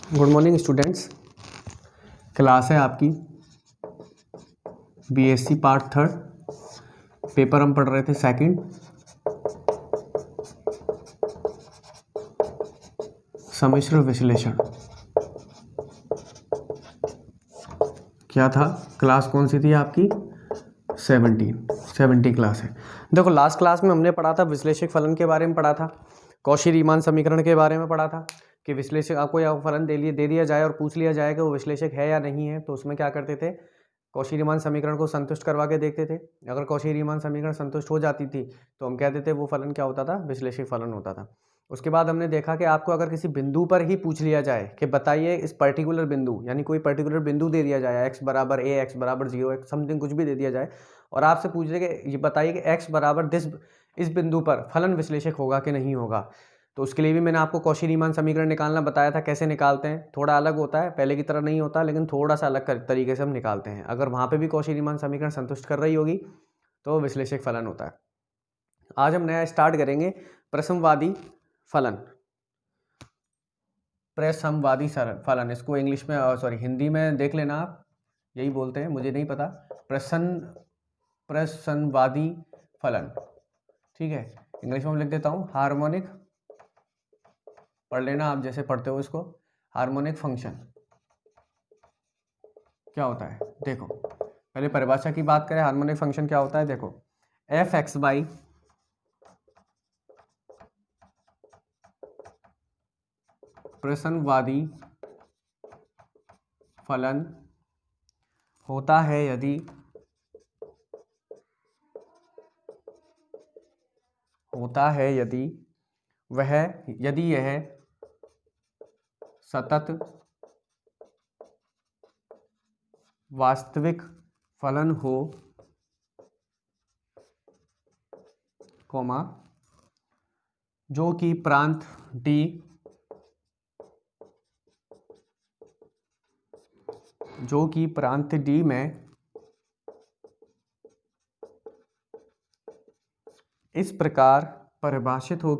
Good morning students. Class है आपकी BSc part third. Paper हम पढ़ रहे थे सेकंड, सम्मिश्र विश्लेषण। क्या था, क्लास कौन सी थी आपकी? 17 क्लास है। देखो, लास्ट क्लास में हमने पढ़ा था विश्लेषक फलन के बारे में पढ़ा था, कौशी रीमान समीकरण के बारे में पढ़ा था कि विश्लेषक आपको या फलन दे दिया जाए और पूछ लिया जाए कि वो विश्लेषक है या नहीं है, तो उसमें क्या करते थे, कौशी रीमान समीकरण को संतुष्ट करवा के देखते थे। अगर कौशी रीमान समीकरण संतुष्ट हो जाती थी तो हम कहते थे वो फलन क्या होता था, विश्लेषक फलन होता था। उसके बाद हमने देखा कि आपको अगर किसी बिंदु पर ही पूछ लिया जाए कि बताइए इस पर्टिकुलर बिंदु, यानी कोई पर्टिकुलर बिंदु दे दिया जाए x बराबर a, x बराबर 0, x समथिंग कुछ भी दे दिया जाए और आपसे पूछ रहे कि ये बताइए कि x बराबर इस बिंदु पर फलन विश्लेषक होगा कि नहीं होगा, तो उसके लिए भी मैंने आपको कौशी रीमान समीकरण निकालना बताया था। कैसे निकालते हैं, थोड़ा अलग होता है, पहले की तरह नहीं होता, लेकिन थोड़ा सा अलग तरीके से हम निकालते हैं। अगर वहाँ पे भी कौशी रीमान समीकरण संतुष्ट कर रही होगी तो विश्लेषक फलन होता है। आज हम नया स्टार्ट करेंगे, प्रसमवादी फलन। प्रसमवादी फलन, इसको इंग्लिश में हिंदी में देख लेना, आप यही बोलते हैं, मुझे नहीं पता। प्रसमवादी फलन, ठीक है। इंग्लिश में लिख देता हूँ, हार्मोनिक, पढ़ लेना आप जैसे पढ़ते हो इसको। हार्मोनिक फंक्शन क्या होता है, देखो पहले परिभाषा की बात करें। हार्मोनिक फंक्शन क्या होता है, देखो एफ एक्स बाई प्रसमवादी फलन होता है यदि यदि यह सतत वास्तविक फलन हो, कोमा, जो कि प्रांत D में इस प्रकार परिभाषित हो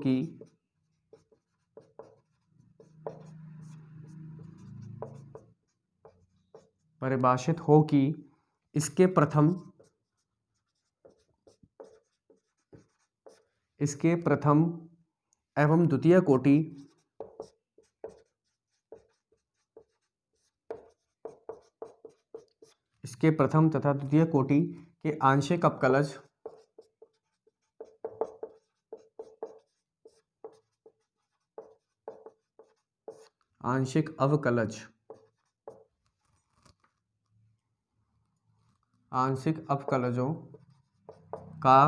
कि इसके प्रथम एवं द्वितीय कोटि इसके प्रथम तथा द्वितीय कोटि के आंशिक अवकलजों का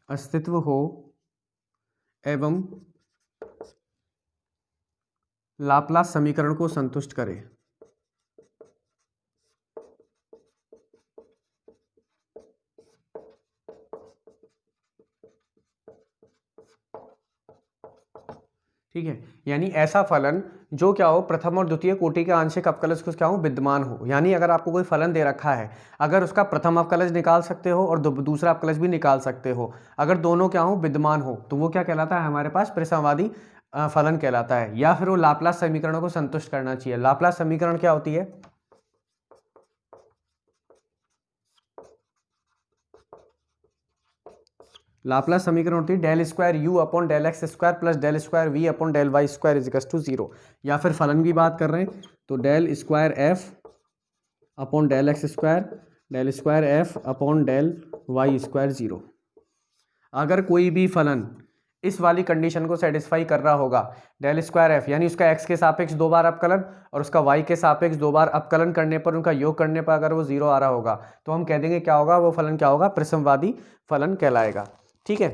अस्तित्व हो एवं लाप्लास समीकरण को संतुष्ट करे। ठीक है, यानी ऐसा फलन जो क्या हो, प्रथम और द्वितीय कोटि के आंशिक अवकलज को क्या हो, विद्यमान हो। यानी अगर आपको कोई फलन दे रखा है, अगर उसका प्रथम अवकलज निकाल सकते हो और दूसरा अवकलज भी निकाल सकते हो, अगर दोनों क्या हो, विद्यमान हो, तो वो क्या कहलाता है, हमारे पास प्रसमवादी फलन कहलाता है। या फिर वो लाप्लास समीकरणों को संतुष्ट करना चाहिए। लाप्लास समीकरण क्या होती है, लाप्लास समीकरण होती है del square u upon del x square plus del square v upon del y square equals to 0। या फिर फलन की बात कर रहे हैं तो del square f upon del x square f upon del y square 0। अगर कोई भी फलन इस वाली कंडीशन को सेटिस्फाई कर रहा होगा, डेल स्क्वायर एफ यानी उसका एक्स के सापेक्ष 2 बार अपकलन और उसका वाई के सापेक्ष 2 बार अपकलन करने पर, उनका योग करने पर अगर वो 0 आ रहा होगा, तो हम कह देंगे क्या होगा, वो फलन क्या होगा, प्रसमवादी फलन कहलाएगा। ठीक है,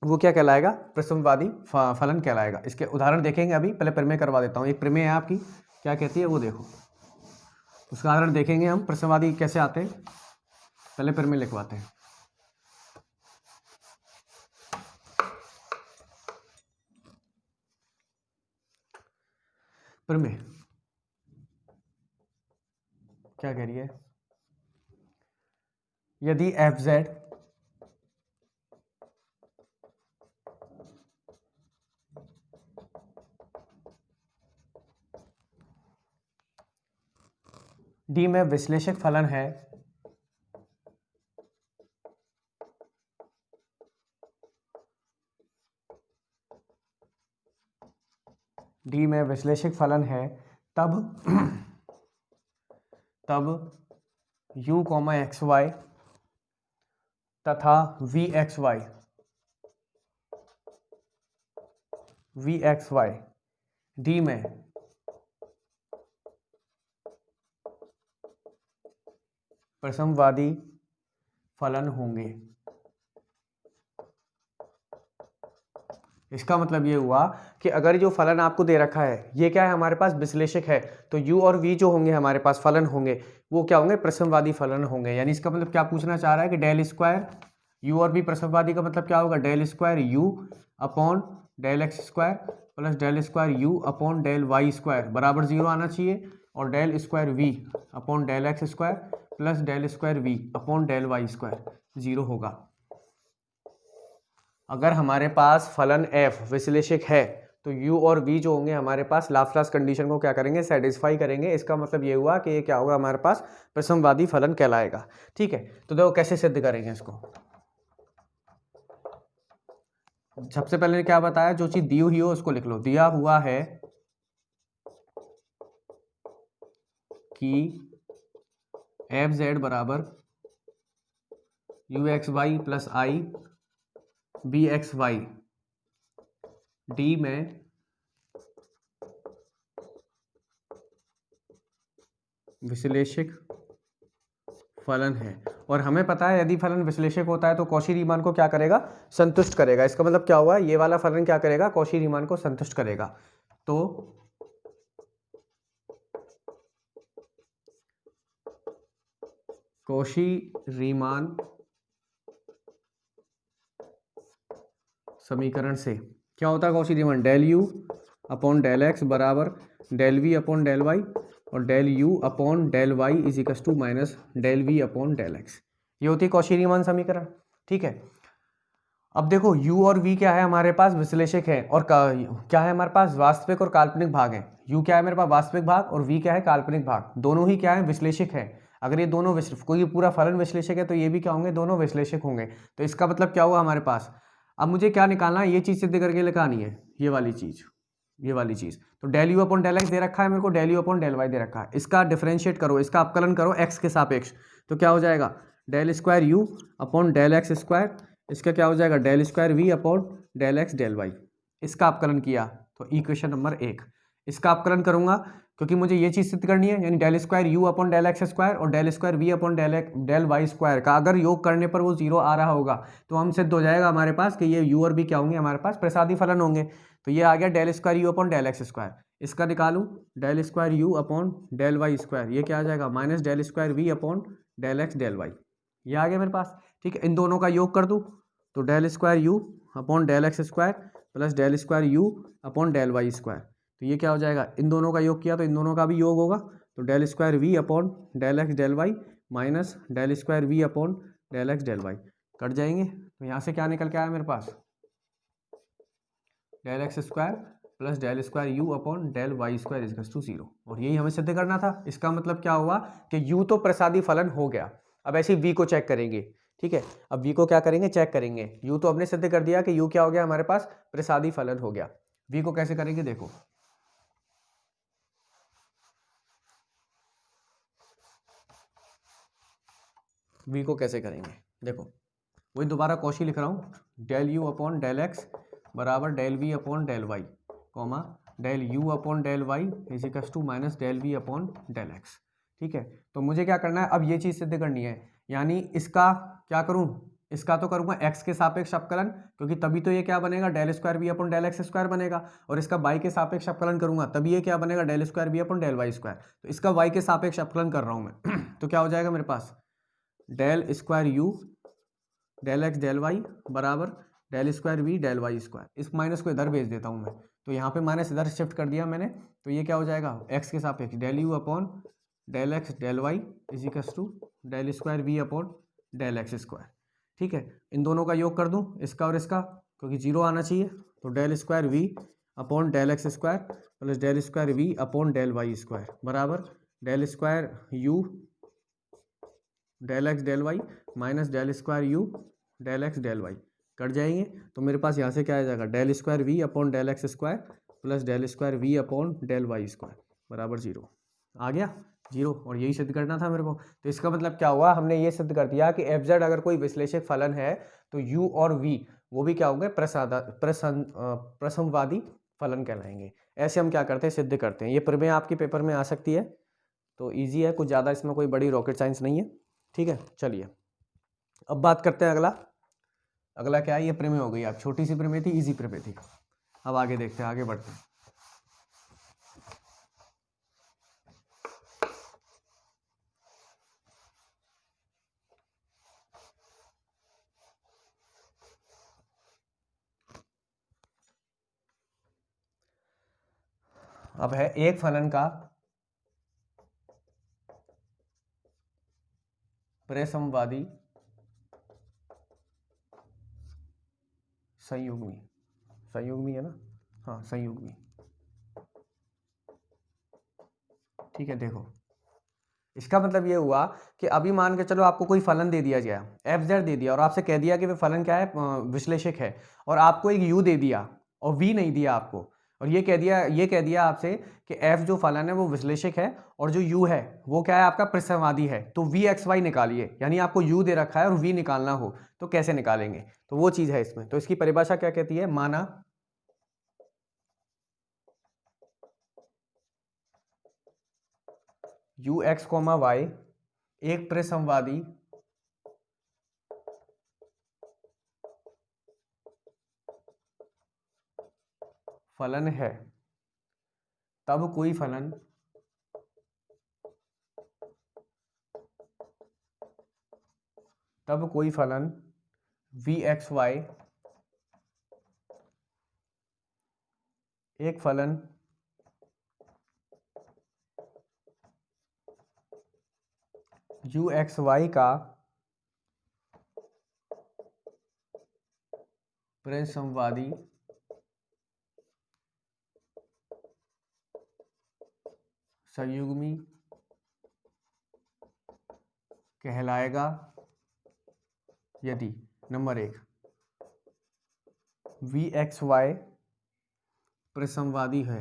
वो क्या कहलाएगा, प्रसमवादी फलन कहलाएगा। इसके उदाहरण देखेंगे अभी, पहले प्रमेय करवा देता हूँ। एक प्रमेय है आपकी, क्या कहती है वो देखो, उसका उदाहरण देखेंगे हम, प्रसमवादी कैसे आते हैं, पहले प्रमेय लिखवाते हैं। प्रमेय क्या कह रही है, यदि एफ जेड डी में विश्लेषक फलन है डी में विश्लेषक फलन है तब u एक्स वाई तथा वी एक्स वाई डी में प्रसमवादी फलन होंगे। इसका मतलब ये हुआ कि अगर जो फलन आपको दे रखा है ये क्या है हमारे पास विश्लेषक है, तो u और v जो होंगे हमारे पास फलन होंगे वो क्या होंगे, प्रसमवादी फलन होंगे। यानी इसका मतलब क्या पूछना चाह रहा है कि डेल स्क्वायर u और v प्रसमवादी का मतलब क्या होगा, del square u upon del x square plus del square u upon del y square बराबर 0 आना चाहिए, और del square v upon del x square plus del square v upon del y square 0 होगा। अगर हमारे पास फलन f विश्लेषक है तो u और v जो होंगे हमारे पास लाप्लास कंडीशन को क्या करेंगे, सेटिस्फाई करेंगे। इसका मतलब ये हुआ कि ये क्या होगा, हमारे पास प्रसमवादी फलन कहलाएगा। ठीक है, तो देखो कैसे सिद्ध करेंगे इसको। सबसे पहले क्या बताया, जो चीज दी हुई हो उसको लिख लो। दिया हुआ है कि एफ जेड बराबर u x y plus i b x y D में विश्लेषक फलन है। और हमें पता है यदि फलन विश्लेषक होता है तो कौशी रीमान को क्या करेगा, संतुष्ट करेगा। इसका मतलब क्या हुआ, ये वाला फलन क्या करेगा, कौशी रीमान को संतुष्ट करेगा। तो कौशी रीमान समीकरण से क्या होता है, Cauchy Riemann del u upon del x बराबर del v upon del y और del u upon del y is equal to minus del v upon del x. ये होती है कौशी रीमान समीकरण। ठीक है, अब देखो u और v क्या है हमारे पास, विश्लेषक है, और क्या है हमारे पास, वास्तविक और काल्पनिक भाग है। u क्या है मेरे पास, वास्तविक भाग, और v क्या है, काल्पनिक भाग। दोनों ही क्या है, विश्लेषक है। अगर ये दोनों कोई पूरा फलन विश्लेषक है तो ये भी क्या होंगे, दोनों विश्लेषक होंगे। तो इसका मतलब क्या हुआ हमारे पास, अब मुझे क्या निकालना है, ये चीज सिद्ध करके लिखानी है, ये वाली चीज। तो del u upon del x दे रखा है मेरे को, del u upon del y दे रखा है। इसका डिफरेंशिएट करो, इसका अपकलन करो एक्स के सापेक्ष, तो क्या हो जाएगा, del square u upon del x square, इसका क्या हो जाएगा, del square v upon del x del y. इसका अपकलन किया तो इक्वेशन नंबर 1। इसका अपकलन करूंगा क्योंकि मुझे ये चीज सिद्ध करनी है, यानी del square u upon del x square और del square v upon del y square का अगर योग करने पर वो 0 आ रहा होगा तो हम सिद्ध हो जाएगा हमारे पास कि ये यू और बी क्या होंगे, हमारे पास प्रसादी फलन होंगे। तो ये आ गया del square u upon del x square. इसका निकालूं, del square u upon del y square, ये क्या आ जाएगा, minus del square v upon del x del y. ये आ गया मेरे पास। ठीक है, इन दोनों का योग कर दूं तो del square u upon del x square plus del square u upon del y square, तो ये क्या हो जाएगा, इन दोनों का योग किया तो इन दोनों का भी योग होगा। तो del square v upon del x del y minus del square v upon del x del y कट जाएंगे। तो यहाँ से क्या निकल के आया मेरे पास, del x square plus del square u upon del y square is equal to 0। और यही हमें सिद्ध करना था। इसका मतलब क्या हुआ कि u तो प्रसादी फलन हो गया। अब ऐसे v को चेक करेंगे। ठीक है, अब v को क्या करेंगे, चेक करेंगे। u तो हमने सिद्ध कर दिया कि u क्या हो गया हमारे पास, प्रसादी फलन हो गया। v को कैसे करेंगे, देखो v को कैसे करेंगे, देखो वही दोबारा कौशी लिख रहा हूँ, del u upon del x बराबर del v upon del y comma del u upon del y is equal to minus del v upon del x. ठीक है, तो मुझे क्या करना है, अब ये चीज़ सिद्ध करनी है, यानी इसका क्या करूँ, इसका तो करूँगा x के सापेक्ष अपकलन, क्योंकि तभी तो ये क्या बनेगा, del square v upon del x square बनेगा। और इसका y के सापेक्ष अपकलन करूँगा तभी ये क्या बनेगा, del square v upon del y square. तो इसका y के सापेक्ष अपकलन कर रहा हूँ मैं तो क्या हो जाएगा मेरे पास, del square u del x del y बराबर del square v del y square. इस माइनस को इधर भेज देता हूँ मैं, तो यहाँ पे माइनस इधर शिफ्ट कर दिया मैंने, तो ये क्या हो जाएगा, x के सापेक्ष del u upon del x del y is equal to del square v upon del x square. ठीक है, इन दोनों का योग कर दूँ, इसका और इसका, क्योंकि 0 आना चाहिए। तो del square v upon del x square plus del square v upon del y square बराबर del square u del x del y minus del square u del x del y कट जाएंगे। तो मेरे पास यहाँ से क्या आ जाएगा, del square v upon del x square plus del square v upon del y square बराबर जीरो। आ गया जीरो, और यही सिद्ध करना था मेरे को। तो इसका मतलब क्या हुआ, हमने ये सिद्ध कर दिया कि एफ जेड अगर कोई विश्लेषक फलन है तो यू और वी वो भी क्या होंगे, प्रसमवादी फलन कहलाएंगे। ऐसे हम क्या करते हैं, सिद्ध करते हैं। ये प्रमेय आपके पेपर में आ सकती है, तो ईजी है, कुछ ज़्यादा इसमें कोई बड़ी रॉकेट साइंस नहीं है। ठीक है, चलिए अब बात करते हैं अगला। अगला क्या है, ये प्रमेय हो गई, आप छोटी सी प्रमेय थी, इजी प्रमेय थी। अब आगे देखते हैं, आगे बढ़ते हैं। अब है एक फलन का प्रसमवादी संयुग्मी, संयुग्मी है ना, हाँ संयुग्मी। ठीक है, देखो इसका मतलब ये हुआ कि अभी मान के चलो आपको कोई फलन दे दिया गया, एफ जेड दे दिया, और आपसे कह दिया कि वो फलन क्या है, विश्लेषक है, और आपको एक यू दे दिया और वी नहीं दिया आपको, और ये कह दिया आपसे कि एफ जो फलन है वो विश्लेषक है और जो यू है वो क्या है, आपका प्रसमवादी है। तो वी एक्स वाई निकालिए, यानी आपको यू दे रखा है और वी निकालना हो तो कैसे निकालेंगे, तो वो चीज़ है इसमें। तो इसकी परिभाषा क्या कहती है, माना यू एक्स कोमा वाई एक प्रसमवादी फलन है, तब कोई फलन वी एक्स वाई एक फलन यू एक्स वाई का प्रसमवादी संयुग्मी कहलाएगा यदि नंबर एक वी एक्स वाई प्रसमवादी है,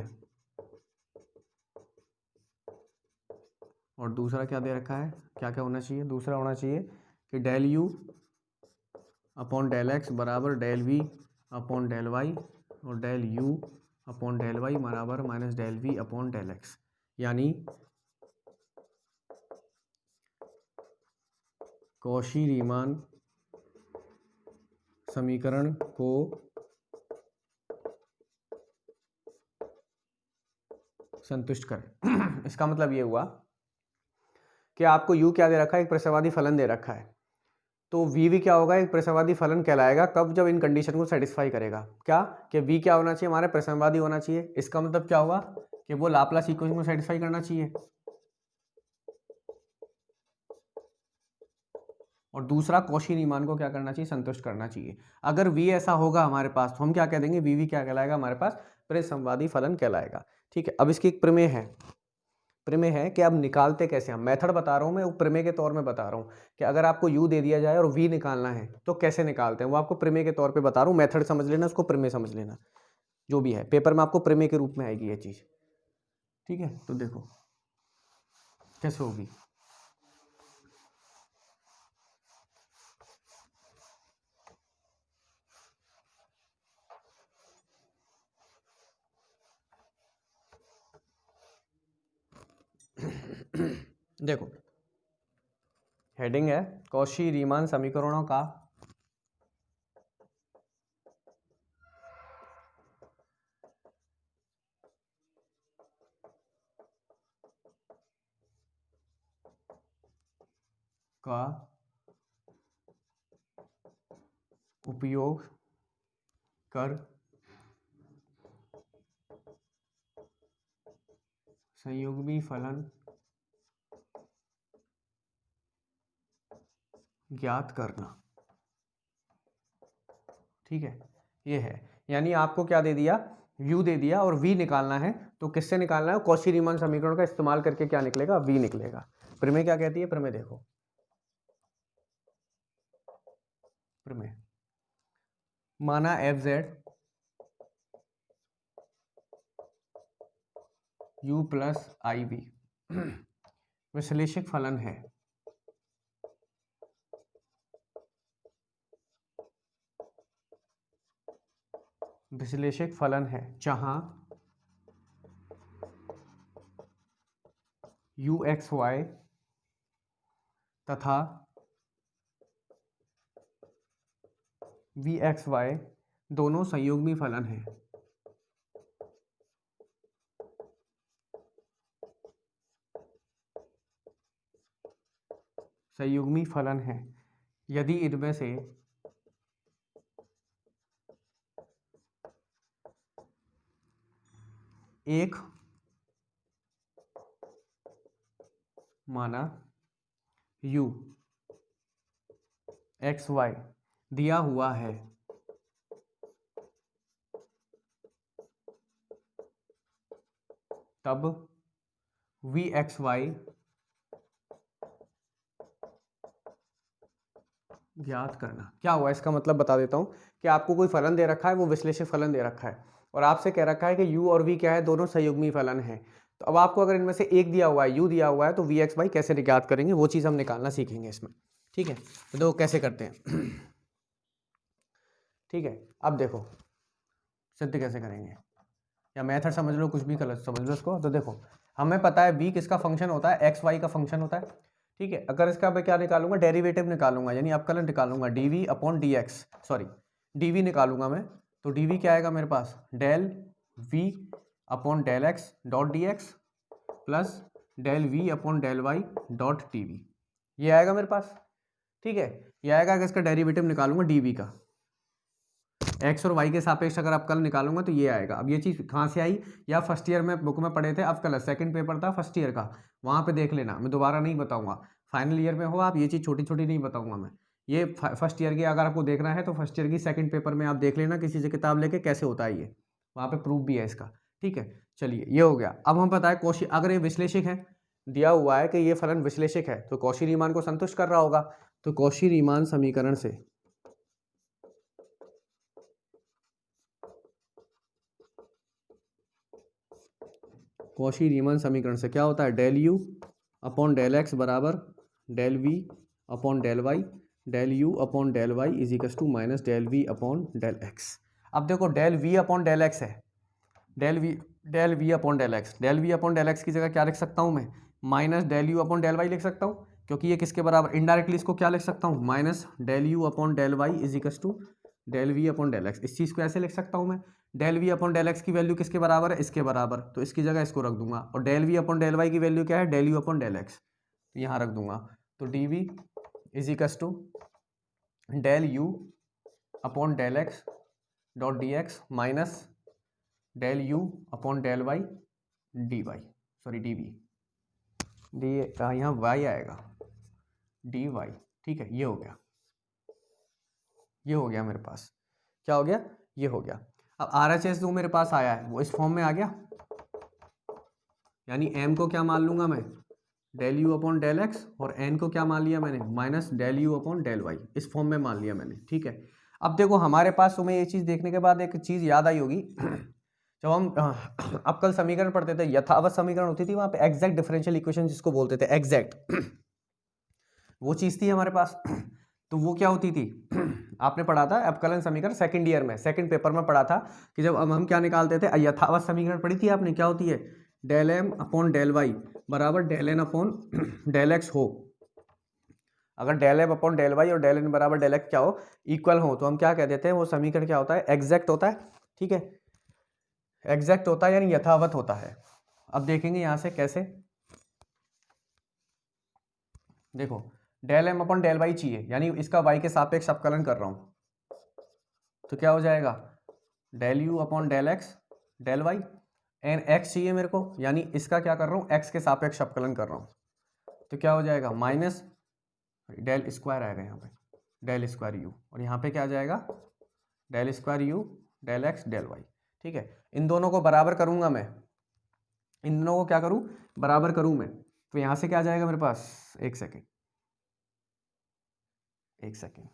और दूसरा क्या दे रखा है, क्या क्या होना चाहिए, दूसरा होना चाहिए कि del u upon del x बराबर del v upon del y, और del u upon del y बराबर minus del v upon del x. यानी कॉशी-रीमान समीकरण को संतुष्ट करें। इसका मतलब ये हुआ कि आपको u क्या दे रखा है, एक प्रसमवादी फलन दे रखा है, तो v भी क्या होगा, एक प्रसमवादी फलन कहलाएगा कब, जब इन कंडीशन को सेटिस्फाई करेगा। क्या कि v क्या होना चाहिए, हमारे प्रसमवादी होना चाहिए। इसका मतलब क्या हुआ कि वो लाप्लास इक्वेशन को सेटिस्फाई करना चाहिए, और दूसरा कॉशी-रीमान को क्या करना चाहिए, संतुष्ट करना चाहिए। अगर v ऐसा होगा हमारे पास तो हम क्या कह देंगे, v क्या कहलाएगा, हमारे पास प्रसमवादी फलन कहलाएगा। ठीक है, अब इसकी एक प्रमेय है कि अब निकालते कैसे, हम मेथड बता रहा हूं मैं, वो प्रमेय के तौर में बता रहा हूं कि अगर आपको u दे दिया जाए और v निकालना है तो कैसे निकालते हैं, वो आपको प्रमेय के तौर पे बता रहा हूं। मेथड समझ लेना, उसको प्रमेय समझ लेना, जो भी है पेपर में आपको प्रमेय के रूप में आएगी ये चीज। ठीक है, तो देखो कैसे होगी। देखो हेडिंग है कॉशी-रीमान समीकरणों का उपयोग कर संयुग्मी फलन ज्ञात करना। ठीक है, ये है, यानी आपको क्या दे दिया u दे दिया और v निकालना है, तो किससे निकालना है? कॉशी रीमान समीकरण का इस्तेमाल करके क्या निकलेगा? v निकलेगा। प्रमेय क्या कहती है? प्रमेय देखो, प्रमेय माना f z u plus i v विश्लेषक फलन है, विश्लेषक फलन है जहां u एक्स वाई तथा v एक्स वाई दोनों संयुग्मी फलन हैं। संयुग्मी फलन है यदि इनमें से एक माना u एक्स वाई दिया हुआ है, तब v एक्स वाई ज्ञात करना। क्या हुआ इसका मतलब बता देता हूं कि आपको कोई फलन दे रखा है, वो विश्लेषक फलन दे रखा है और आपसे कह रखा है कि u और v क्या है? दोनों संयुग्मी फलन हैं। तो अब आपको अगर इनमें से एक दिया हुआ है, u दिया हुआ है, तो v एक्स वाई कैसे ज्ञात करेंगे? वो चीज़ हम निकालना सीखेंगे इसमें। ठीक है, तो देखो कैसे करते हैं। ठीक है, अब देखो सिद्ध कैसे करेंगे, या मेथड समझ लो, कुछ भी गलत समझ लो इसको। तो देखो हमें पता है v किसका फंक्शन होता है? एक्स वाई का फंक्शन होता है। ठीक है, अगर इसका मैं क्या निकालूंगा? डेरिवेटिव निकालूंगा, यानी अवकलन निकालूंगा, dv upon dx, sorry dv निकालूंगा मैं। तो dv क्या आएगा मेरे पास? Del v upon del x dot d x plus del v upon del y dot t v, ये आएगा मेरे पास। ठीक है, ये आएगा। अगर इसका डेरिवेटिव निकालूंगा dv का, एक्स और वाई के सापेक्ष अगर अवकलन निकालूंगा तो ये आएगा। अब ये चीज़ कहाँ से आई? या फर्स्ट ईयर में बुक में पढ़े थे अवकलन, सेकंड पेपर था फर्स्ट ईयर का, वहाँ पे देख लेना, मैं दोबारा नहीं बताऊंगा। फाइनल ईयर में हो आप, ये चीज़ छोटी छोटी नहीं बताऊंगा मैं। ये फर्स्ट ईयर की अगर आपको देखना है तो फर्स्ट ईयर की सेकंड पेपर में आप देख लेना किसी से किताब लेके, कैसे होता है ये, वहाँ पे प्रूफ भी है इसका। ठीक है, चलिए ये हो गया। अब हम पता है कौशी, अगर ये विश्लेषक है, दिया हुआ है कि ये फलन विश्लेषक है, तो कौशी रीमान को संतुष्ट कर रहा होगा। तो कौशी रीमान समीकरण से कौशी रीमान समीकरण से क्या होता है? Del u upon del x बराबर del v upon del y, del u upon del y is equal to minus del v upon del x. अब देखो del v upon del x है, del v upon del x, del v upon del x की जगह क्या लिख सकता हूँ मैं? Minus del u upon del y लिख सकता हूँ, क्योंकि ये किसके बराबर? इनडायरेक्टली इसको क्या लिख सकता हूँ? Minus del u upon del y is equal to del v upon del x. इस चीज़ को ऐसे लिख सकता हूँ मैं, del v upon del x की वैल्यू किसके बराबर है? इसके बराबर, तो इसकी जगह इसको रख दूंगा। और del v upon del y की वैल्यू क्या है? Del u upon del x, तो यहाँ रख दूंगा। तो d v is equal to del u upon del x dot d x minus del u upon del y d y, sorry d v, d यहाँ y आएगा d y. ठीक है, ये हो गया, ये हो गया मेरे पास। क्या हो गया? ये हो गया। अब RHS जो मेरे पास आया है वो इस फॉर्म में आ गया, यानी m को क्या मान लूंगा मैं? Del u upon del x, और n को क्या मान लिया मैंने? Minus del u upon del y, इस फॉर्म में मान लिया मैंने। ठीक है, अब देखो हमारे पास, तुम्हें ये चीज़ देखने के बाद एक चीज़ याद आई होगी। जब हम अवकल समीकरण पढ़ते थे, यथावत समीकरण होती थी, वहाँ पे एग्जैक्ट डिफरेंशियल इक्वेशन जिसको बोलते थे, एग्जैक्ट वो चीज़ थी हमारे पास। तो वो क्या होती थी? आपने पढ़ा था अवकलन समीकरण सेकंड ईयर में, सेकंड पेपर में पढ़ा था कि जब हम क्या निकालते थे? यथावत समीकरण पढ़ी थी आपने, क्या होती है? Del m upon del y बराबर del n upon del x हो। अगर del m upon del y और डेल एन बराबर डेल एक्स क्या हो? इक्वल हो, तो हम क्या कह देते हैं? वो समीकरण क्या होता है? एग्जैक्ट होता है। ठीक है, एग्जैक्ट होता है यानी यथावत होता है। अब देखेंगे यहां से कैसे। देखो del m upon del y चाहिए, यानी इसका वाई के सापेक्ष अवकलन कर रहा हूं, तो क्या हो जाएगा? Del u upon del x del y, n x चाहिए मेरे को, यानी इसका क्या कर रहा हूँ? एक्स के सापेक्ष अवकलन कर रहा हूँ, तो क्या हो जाएगा? माइनस डेल स्क्वायर आएगा यहाँ पे, डेल स्क्वायर यू, और यहाँ पे क्या आ जाएगा? Del square u del x del y. ठीक है, इन दोनों को बराबर करूँगा मैं, इन दोनों को क्या करूँ, बराबर करूँ मैं, तो यहाँ से क्या आ जाएगा मेरे पास, एक सेकेंड, एक सेकेंड,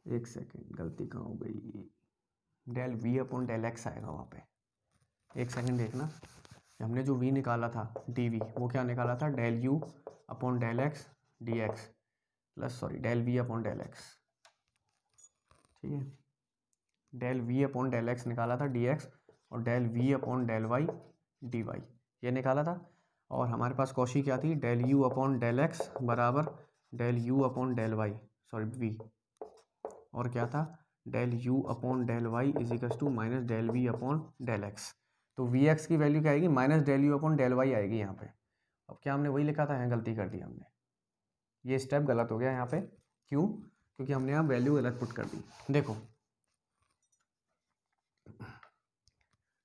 एक सेकेंड, गलती कहाँ हो गई, del v upon del x आएगा वहाँ पे, एक सेकेंड देखना, हमने जो v निकाला था डी वी, वो क्या निकाला था, del u upon del x d x plus sorry del v upon del x, ठीक है, del v upon del x निकाला था dx और del v upon del y dy, ये निकाला था। और हमारे पास कौशी क्या थी, del u upon del x बराबर del u upon del y, sorry v, और क्या था, del u upon del y is equal to minus del v upon del x. तो वी एक्स की वैल्यू क्या आएगी, minus del u upon del y आएगी यहाँ पे। अब क्या हमने वही लिखा था, यहाँ गलती कर दी हमने, ये स्टेप गलत हो गया यहाँ पे, क्यों, क्योंकि हमने यहाँ वैल्यू गलत पुट कर दी। देखो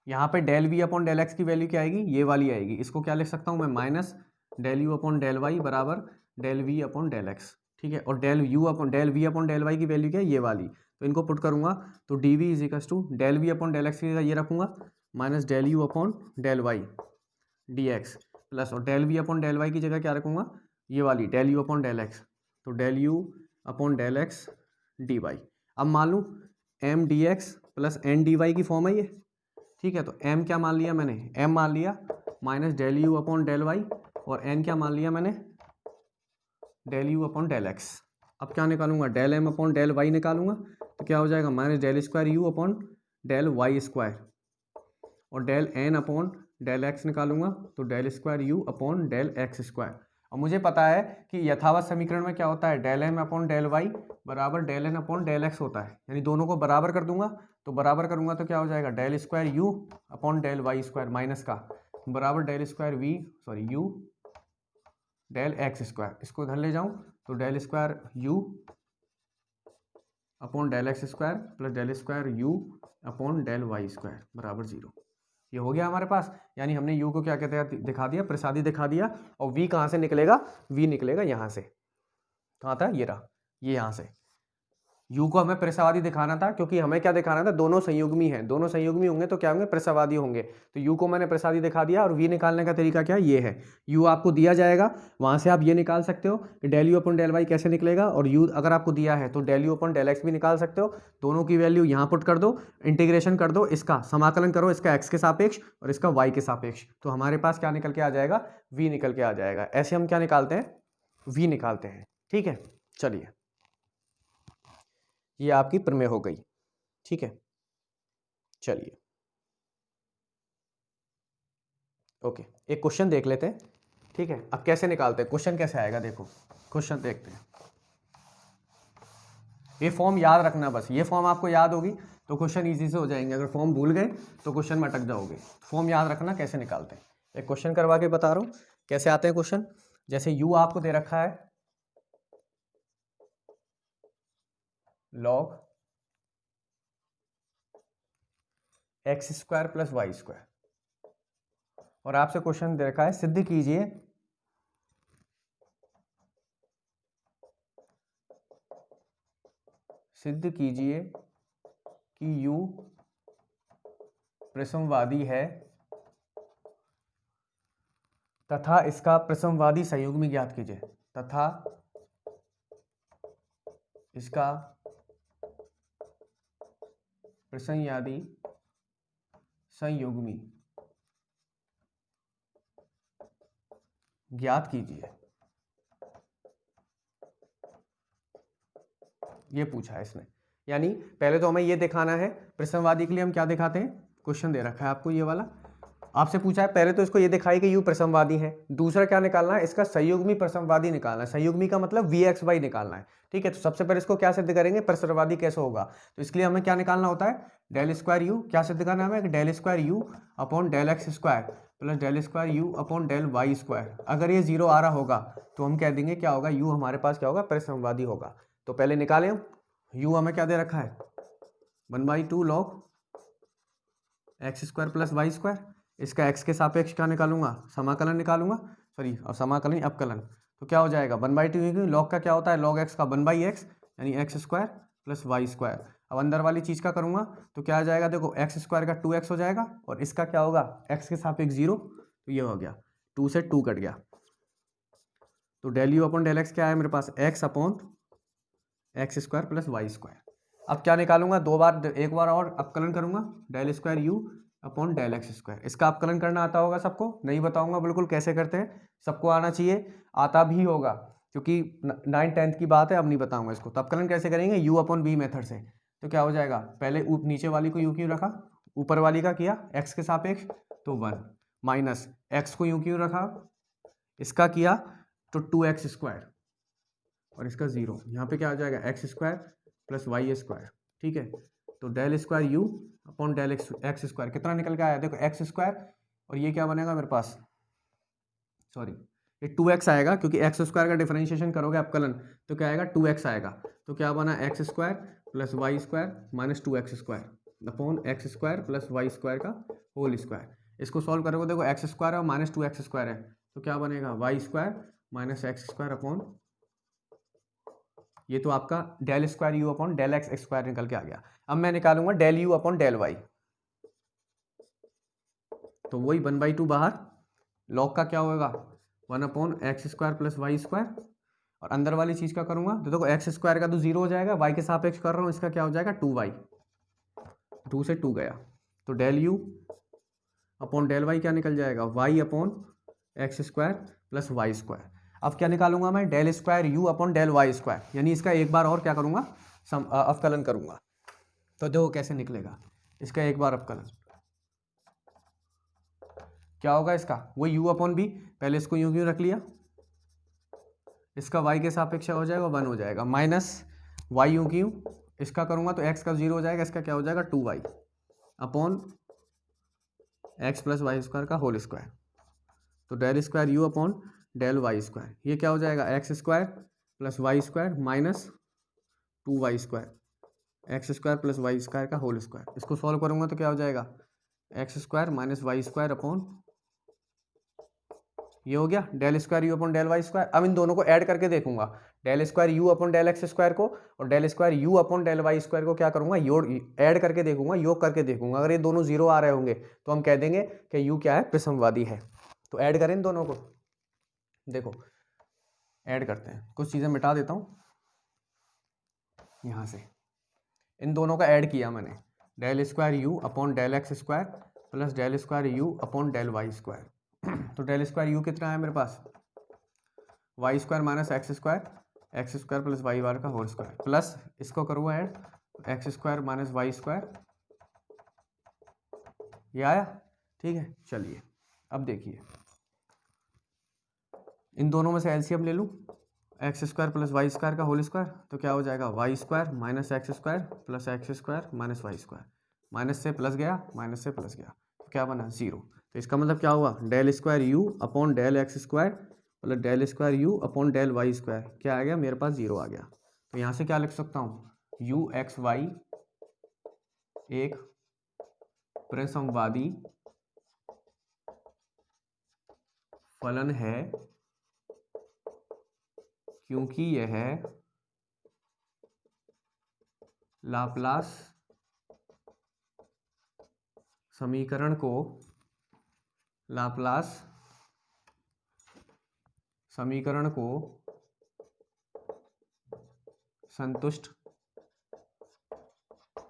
यहाँ पे del v upon del x की वैल्यू क्या आएगी, ये वाली आएगी, इसको क्या लिख सकता हूँ मैं, minus del u upon del y बराबर del v upon del x, ठीक है, और del u upon del v upon del y की वैल्यू क्या है, ये वाली, तो इनको पुट करूँगा तो d v is equal to del v upon del x की जगह ये रखूँगा minus del u upon del y d x plus, और del v upon del y की जगह क्या रखूँगा, ये वाली del u upon del x, तो del u upon del x d y. अब मान लूँ m d x plus n d y की फॉर्म है ये, ठीक है, तो m क्या मान लिया मैंने, m मान लिया minus del u upon del y, और n क्या मान लिया मैंने, del u upon del x. अब क्या निकालूंगा, del m upon del y निकालूंगा, तो क्या हो जाएगा, minus del square u upon del y square, और del n upon del x निकालूंगा तो del square u upon del x square. और मुझे पता है कि यथावत समीकरण में क्या होता है, del m upon del y बराबर del n upon del x होता है, यानी दोनों को बराबर कर दूंगा, तो बराबर करूंगा तो क्या हो जाएगा, del square u upon del y square minus का बराबर del square v sorry u del x square, इसको इधर ले जाऊं तो del square u upon del x square plus del square u upon del y square बराबर 0। ये हो गया हमारे पास, यानी हमने u को क्या कहते हैं दिखा दिया, प्रसादी दिखा दिया, और v कहाँ से निकलेगा, v निकलेगा यहाँ से, कहाँ था, ये रहा, ये यहाँ से u को हमें प्रसावादी दिखाना था, क्योंकि हमें क्या दिखाना था, दोनों संयुग्मी हैं, दोनों संयुग्मी होंगे तो क्या होंगे, प्रसावादी होंगे, तो u को मैंने प्रसादी दिखा दिया। और v निकालने का तरीका क्या, ये है, u आपको दिया जाएगा, वहां से आप ये निकाल सकते हो कि del u upon del y कैसे निकलेगा, और u अगर आपको दिया है तो del u upon del x भी निकाल सकते हो, दोनों की वैल्यू यहाँ पुट कर दो, इंटीग्रेशन कर दो, इसका समाकलन करो, इसका x के सापेक्ष और इसका y के सापेक्ष, तो हमारे पास क्या निकल के आ जाएगा, v निकल के आ जाएगा। ऐसे हम क्या निकालते हैं, v निकालते हैं, ठीक है। चलिए ये आपकी प्रमेय हो गई, ठीक है। चलिए ओके, एक क्वेश्चन देख लेते हैं, ठीक है। अब कैसे निकालते हैं, क्वेश्चन कैसे आएगा, देखो क्वेश्चन देखते हैं। ये फॉर्म याद रखना, बस ये फॉर्म आपको याद होगी तो क्वेश्चन इजी से हो जाएंगे, अगर फॉर्म भूल गए तो क्वेश्चन में अटक जाओगे। फॉर्म याद रखना कैसे निकालते हैं, एक क्वेश्चन करवा के बता रहा हूँ कैसे आते हैं क्वेश्चन। जैसे u आपको दे रखा है log x square plus y square, और आपसे क्वेश्चन दे रखा है सिद्ध कीजिए कि u प्रसमवादी है तथा इसका प्रसमवादी संयुग्मी ज्ञात कीजिए, तथा इसका प्रसमवादी संयुग्मी ज्ञात कीजिए, ये पूछा है इसने। यानी पहले तो हमें ये दिखाना है, प्रसमवादी के लिए हम क्या दिखाते हैं, क्वेश्चन दे रखा है आपको ये वाला, आपसे पूछा है पहले तो इसको ये दिखाई कि u प्रसमवादी है, दूसरा क्या निकालना है, इसका संयुग्मी प्रसमवादी निकालना है, संयुग्मी का मतलब vxy निकालना है, ठीक है। तो सबसे पहले इसको क्या सिद्ध करेंगे, प्रसमवादी कैसे होगा, तो इसके लिए हमें क्या निकालना होता है, डेल स्क्वायर यू, क्या सिद्ध करना है हमें, del square u upon del x square plus del square u upon del y square. अगर ये 0 आ रहा होगा तो हम कह देंगे क्या होगा, u हमारे पास क्या होगा, प्रसमवादी होगा। तो पहले निकालें हम, u हमें क्या दे रखा है, 1/2 log x square plus y square, इसका x के सापेक्ष क्या निकालूंगा, समाकलन निकालूंगा, सॉरी और समाकलन अवकलन, तो क्या हो जाएगा 1/2 क्योंकि लॉग का क्या होता है, लॉग एक्स का 1/x यानी x square plus y square. अब अंदर वाली चीज़ का करूँगा तो क्या आ जाएगा, देखो एक्स स्क्वायर का 2x हो जाएगा और इसका क्या होगा x के सापेक्ष 0, तो ये हो गया 2 से 2 कट गया। तो del u upon del x क्या है मेरे पास, x upon x square plus y square. अब क्या निकालूंगा, एक बार और अपकलन करूंगा, del square u upon del x square. इसका अपकलन करना आता होगा सबको, नहीं बताऊंगा बिल्कुल कैसे करते हैं, सबको आना चाहिए, आता भी होगा क्योंकि 9th-10th की बात है, अब नहीं बताऊंगा इसको। तो अपकलन कैसे करेंगे, u अपॉन बी मेथड से। तो क्या हो जाएगा, पहले नीचे वाली को u क्यों रखा, ऊपर वाली का किया x के सापेक्ष तो 1, माइनस x को u क्यों रखा, इसका किया तो 2x स्क्वायर और इसका 0, यहाँ पे क्या आ जाएगा x square plus y square. ठीक है, तो del square u upon del x square कितना निकल के आया, देखो एक्स स्क्वायर और ये क्या बनेगा मेरे पास, सॉरी ये 2x आएगा क्योंकि एक्स स्क्वायर का डिफरेंशिएशन करोगे अपकलन तो क्या आएगा 2x आएगा। तो क्या बना x square plus y square minus 2x square upon x square plus y square का होल स्क्वायर। इसको सॉल्व करोगे, देखो एक्स स्क्वायर और माइनस 2x स्क्वायर है तो क्या बनेगा y square minus x square upon, ये तो आपका del square u upon del x square निकल के आ गया। अब मैं निकालूंगा del u upon del y, तो वही 1/2 बाहर, लॉग का क्या होगा 1 upon x square plus y square, और अंदर वाली चीज का करूंगा तो देखो एक्स स्क्वायर का तो 0 हो जाएगा, वाई के सापेक्ष कर रहा हूं, इसका क्या हो जाएगा 2y, 2 से 2 गया तो del u upon del y क्या निकल जाएगा, y upon x square plus y square. अब क्या निकालूंगा मैं, del square u upon del y square, यानी इसका एक बार और क्या करूंगा अवकलन करूंगा। तो देखो कैसे निकलेगा, इसका एक बार अवकलन क्या होगा, इसका वो u अपॉन बी, पहले इसको यूं क्यों रख लिया, इसका y के सापेक्ष हो जाएगा 1 हो जाएगा, माइनस वाई यूं क्यों, इसका करूंगा तो x का 0 हो जाएगा, इसका क्या हो जाएगा 2y upon x plus y square का होल स्क्वायर। तो del square u upon del y square, ये क्या हो जाएगा x square plus y square minus 2y square x square plus y square का होल स्क्वायर। इसको सॉल्व करूंगा तो क्या हो जाएगा x square minus y square upon, ये हो गया del square u upon del y square. अब इन दोनों को ऐड करके देखूंगा, del square u upon del x square को और del square u upon del y square को क्या करूंगा, ऐड करके देखूंगा, योग करके देखूंगा। अगर ये दोनों 0 आ रहे होंगे तो हम कह देंगे कि यू क्या है, प्रसमवादी है। तो ऐड करें इन दोनों को, देखो ऐड करते हैं, कुछ चीज़ें मिटा देता हूँ यहाँ से, इन दोनों का ऐड किया मैंने, del square u upon del x square plus del square u upon del y square. तो डेल स्क्वायर यू कितना है मेरे पास, y square minus x square plus y बार का होल स्क्वायर, प्लस इसको करूँगा add x square minus y square, ये आया। ठीक है, चलिए अब देखिए इन दोनों में से एलसीएम ले लूँ, x square plus y square का होल स्क्वायर, तो क्या हो जाएगा y square minus x square plus x square minus y square, minus से प्लस गया, माइनस से प्लस गया, तो क्या बना 0। तो इसका मतलब क्या हुआ, del square u upon del x square मतलब del square u upon del y square क्या आ गया मेरे पास 0 आ गया। तो यहाँ से क्या लिख सकता हूँ, यू एक्स वाई एक प्रसमवादी फलन है क्योंकि यह लाप्लास समीकरण को संतुष्ट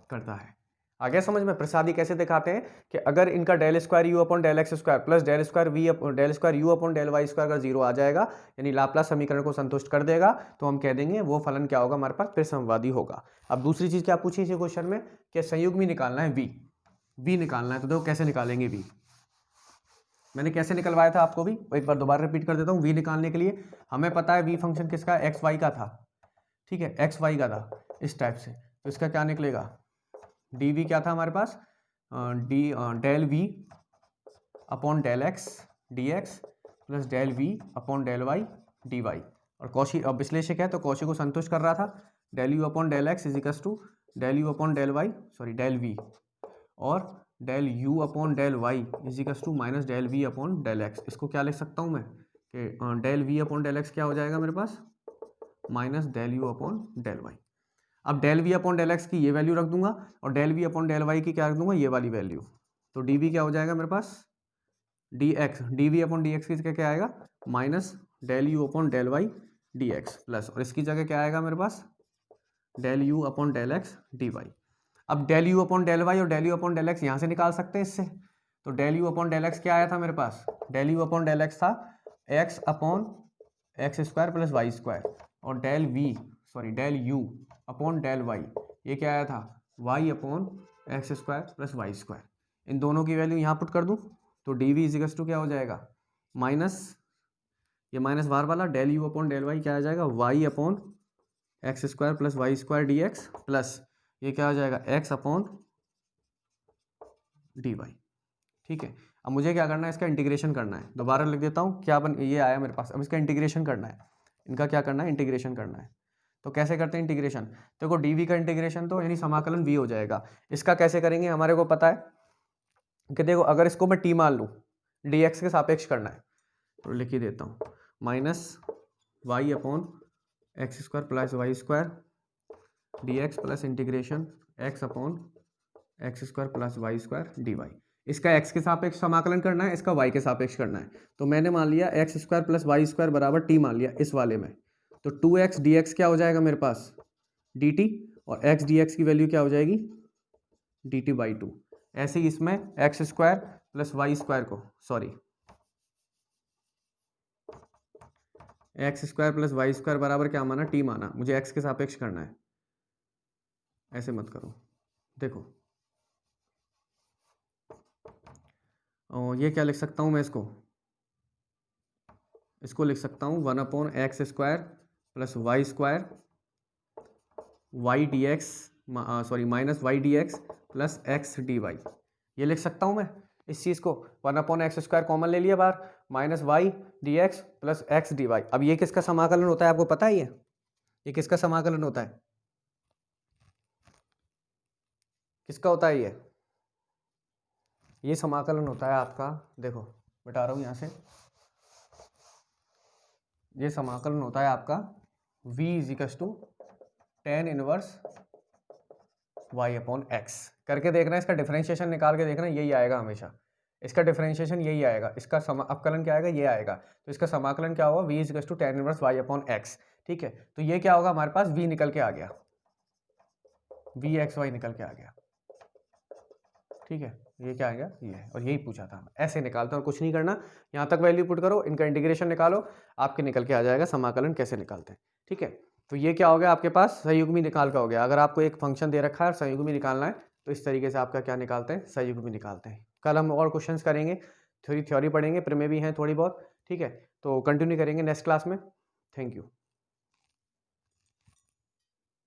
करता है। आगे समझ में, प्रसादी कैसे दिखाते हैं कि अगर इनका del square u upon del x square plus del square u upon del y square का 0 आ जाएगा, यानी लाप्लास समीकरण को संतुष्ट कर देगा, तो हम कह देंगे वो फलन क्या होगा हमारे पास, प्रसमवादी होगा। अब दूसरी चीज क्या पूछी इसी क्वेश्चन में कि संयुग्मी निकालना है v निकालना है। तो देखो कैसे निकालेंगे v, मैंने कैसे निकलवाया था आपको भी एक बार दोबारा रिपीट कर देता हूँ। v निकालने के लिए हमें पता है v फंक्शन किसका, एक्स वाई का था, ठीक है एक्स वाई का था इस टाइप से, तो इसका क्या निकलेगा dv क्या था हमारे पास, del v upon del x dx plus del v upon del y dy, और कौशी अब विश्लेषक है तो कौशी को संतुष्ट कर रहा था, del u upon del x equals to del u upon del y sorry del v और del u upon del y equals to minus del v upon del x. इसको क्या लिख सकता हूँ मैं, कि del v upon del x क्या हो जाएगा मेरे पास, minus del u upon del y. अब del v upon del x की ये वैल्यू रख दूंगा और del v upon del y की क्या रख दूंगा, ये वाली वैल्यू। तो डी वी क्या हो जाएगा मेरे पास, d x, d v upon d x की क्या आएगा, minus del u upon del y d x plus, और इसकी जगह क्या आएगा मेरे पास, del u upon del x d y. अब del u upon del y और del u upon del x यहाँ से निकाल सकते हैं इससे। तो del u upon del x क्या आया था मेरे पास, del u upon del x था x upon x square plus y square, और del u upon del y ये क्या आया था, y upon x square plus y square. इन दोनों की वैल्यू यहाँ पुट कर दूँ तो डी वी इजिकल्स टू क्या हो जाएगा, माइनस ये माइनस बार वाला del u upon del y क्या आ जाएगा, y upon x square plus y square d x plus ये क्या हो जाएगा, एक्स अपॉन डी वाई। ठीक है, अब मुझे क्या करना है, इसका इंटीग्रेशन करना है। दोबारा लिख देता हूँ क्या ये आया मेरे पास। अब इसका इंटीग्रेशन करना है, इनका क्या करना है, इंटीग्रेशन करना है। तो कैसे करते हैं इंटीग्रेशन, देखो डी वी का इंटीग्रेशन तो यानी समाकलन वी हो जाएगा। इसका कैसे करेंगे, हमारे को पता है कि देखो अगर इसको मैं टी मान लूँ, डी एक्स के सापेक्ष करना है, तो लिख ही देता हूँ, minus y upon x square plus y square d x plus integration x upon x square plus y square d y. इसका एक्स के सापेक्ष समाकलन करना है, इसका वाई के सापेक्ष करना है। तो मैंने मान लिया x square plus y square बराबर टी मान लिया इस वाले में। तो 2x dx क्या हो जाएगा मेरे पास, dt, और x dx की वैल्यू क्या हो जाएगी, dt बाई 2। ऐसे ही इसमें x square plus y square को, x square plus y square बराबर क्या माना, टी माना, मुझे एक्स के सापेक्ष करना है। ऐसे मत करो, देखो और ये क्या लिख सकता हूँ मैं, इसको लिख सकता हूँ 1 upon x square plus y square y d x, minus y d x plus x d y. ये लिख सकता हूँ मैं इस चीज़ को, 1 अपॉन एक्स स्क्वायर कॉमन ले लिया बाहर, minus y d x plus x d y. अब ये किसका समाकलन होता है आपको पता ही है, ये किसका समाकलन होता है, किसका होता है ये समाकलन होता है आपका, देखो बता रहा हूँ यहाँ से, ये समाकलन होता है आपका v equals to tan inverse y upon x। करके देखना, इसका डिफरेंशिएशन निकाल के देखना, यही आएगा हमेशा, इसका डिफरेंशिएशन यही आएगा, इसका अपकलन क्या आएगा, ये आएगा। तो इसका समाकलन क्या होगा, v equals to tan inverse y upon x। ठीक है, तो ये क्या होगा, हमारे पास v निकल के आ गया, v एक्स वाई निकल के आ गया। ठीक है, ये क्या आ गया, ये है, और यही पूछा था। ऐसे निकालते हैं और कुछ नहीं करना, यहाँ तक वैल्यू पुट करो, इनका इंटीग्रेशन निकालो, आपके निकल के आ जाएगा समाकलन कैसे निकालते हैं। ठीक है, तो ये क्या हो गया आपके पास, संयुग्मी निकाल का हो गया। अगर आपको एक फंक्शन दे रखा है और संयुग्मी निकालना है तो इस तरीके से आपका क्या निकालते हैं, संयुग्मी निकालते हैं। कल हम और क्वेश्चंस करेंगे, थ्योरी पढ़ेंगे, प्रमेय भी हैं थोड़ी बहुत। ठीक है, तो कंटिन्यू करेंगे नेक्स्ट क्लास में। Thank you.